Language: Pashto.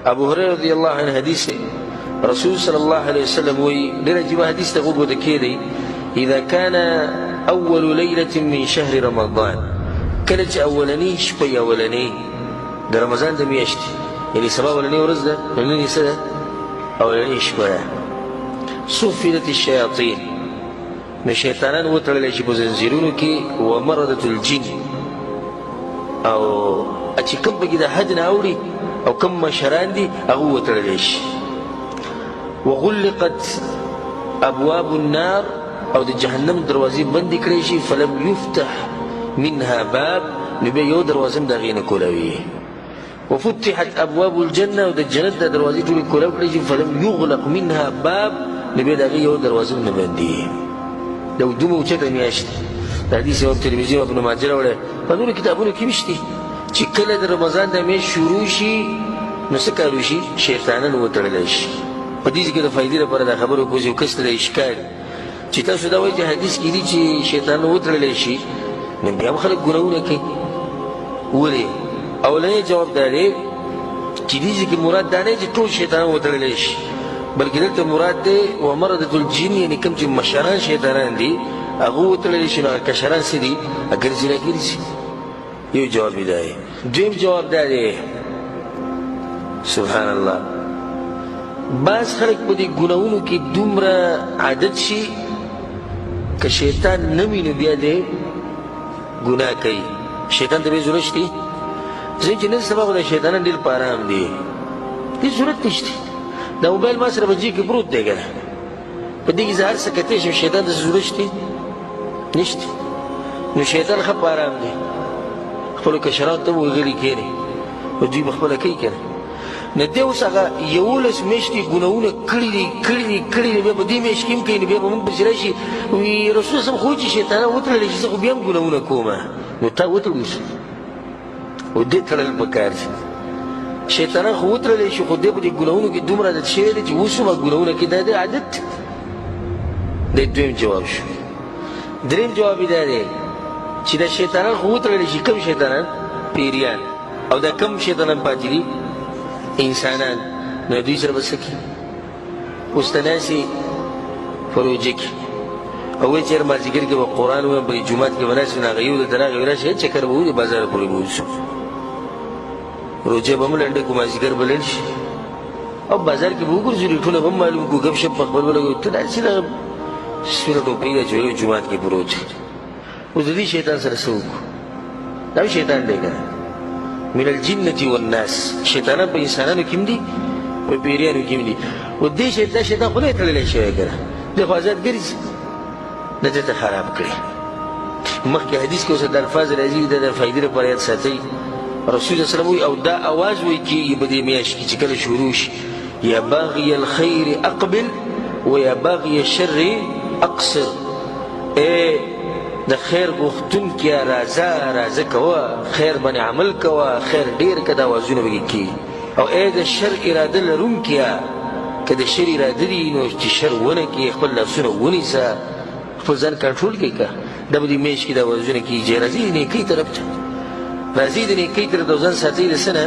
ابو هريره رضي الله عنه حديث رسول صلى الله عليه وسلم لرجل حديث تقول وذكيري اذا كان اول ليله من شهر رمضان كلت اولاني شبي اولاني ده رمضان ده مياشتي يعني سبا اولاني ورز ده اولاني سنه اولاني شبي صفدت الشياطين من شيطانان وترى شي بزنزيرونو كي ومرضت الجن او اتي كم بقي حدنا اوري او كم شران دي اغو وترى وغلقت ابواب النار او دي جهنم دروازي بندي كريشي فلم يفتح منها باب نبي يو دروازم دا غين كولاوي وفتحت ابواب الجنه ودي الجنه دروازي تولي كولاو كريشي فلم يغلق منها باب نبي دا غين يو دروازم نبندي لو دومو وچته میاشت د حدیث او ترمذی او ابن ماجه وړه په نور کتابونو کې مشتي چې کله د رمضان د میاشت شروع شي نو څه کارو شي شیطانان وتړل شي په دې کې د فائدې لپاره د خبرو کوزي او کسر اشکال چې تاسو دا وایي چې حدیث کې دي چې شیطان وتړل شي نو بیا خلک ګناونه کوي ولې اولنې جواب دی چې دې کې مراد دا نه چې ټول شیطان وتړل شي بلکې دلته مراد دی ومرضت الجن یعنی کوم چې مشران شیطانان دي هغه وتړل شي نو کشران سي دي اگر ځینې ګرځي یو جواب دی دویم جواب دی سبحان الله بعض خلک په دې ګناونو کې دومره عادت شي که شیطان نه وي نو بیا دی ګناه کوي شیطان ته به ضرورت شته ځکه چې نن سبا خو د شیطانان ډېر په ارام دي هېڅ ضرورت نشته دا موبایل ما سره په جیب کې پروت دی که نه په دې کې زه هر څه کتی شم شیطان ته ضرورت شته نشته نو شیطان ښه په ارام دی خپلو کشرانو ته به غلي کښېني او دوی به خپله کوي که نه نه دی اوس هغه 11 میاشتې ګناهونه کړي دي بیا په دې میاشت کې هم کوي نو بیا به موږ پسې راشي وي رسول صاحب خو چې شیطانان وتړلی شي زه خو بیا هم ګناهونه کوم نو تا وتړو شي او دې تړل پکار دي شیطانان خو وتړلی شي خو دې په دې ګناهونو کې دومره عادت شوی دی چې اوس هم ګناهونه کوي دا د عادت دی دویم جواب شو دریم جواب یې دا دی چې دا شیطانان خو وتړلی شي کوم شیطانان پیریان او دا کم شیطانان پاتې دي انسانان نو دوی سره به څه کوي اوس ته ناستې په روژه کې او وایي چې هر مازدیګر کې به قرآن ووایم په جومات کې به ناست وي نو هغه یو دلته راغی وایي راشئ چکر به ووځو بازار پورې به وځو روژه به هم لنډه کړو مازدیګر به لنډ شي او بازار کې به وګرځو ریټونه به هم معلوم کړو ګپ شپ په خپل به لګوو ته داسې دغه سپینه ټوپۍ ده چې یو جومات کې پروت دی اوس د دې شیطان سره څه وکړو دا شیطان دی که نه من الجنة والناس شیطانان په انسانانو کې هم دي په پیریانو کې هم دي او دې شیطان خو نه یې تړلی شوی که نه دی خو ازاد ګرځي نه دې ته خراب کړي مخکې حدیث کې اوس د الفاظ راځي دا د فایدې لپاره یاد ساتئ رسول الله صلی الله او دا اواز وایي کېږي په دې میاشت کې چې کله شروع شي یا باغي الخیر اقبل و یا باغي الشر اقصر د خیر غوښتونکیه راځه کوه خیر باندې عمل کوه خیر ډېر که دا اوازونه به کېږي او د شر اراده لرونکیه که د شر اراده دي نو چې شر ونه کړي خپل لاسونه ونیسه خپل ځان کنټرول کړي که دا به دې میاشت کې دا اوازونه کېږي راځي د نیکۍ طرف ته راځي د نیکۍ طرف ته ځان ساتئ د څه نه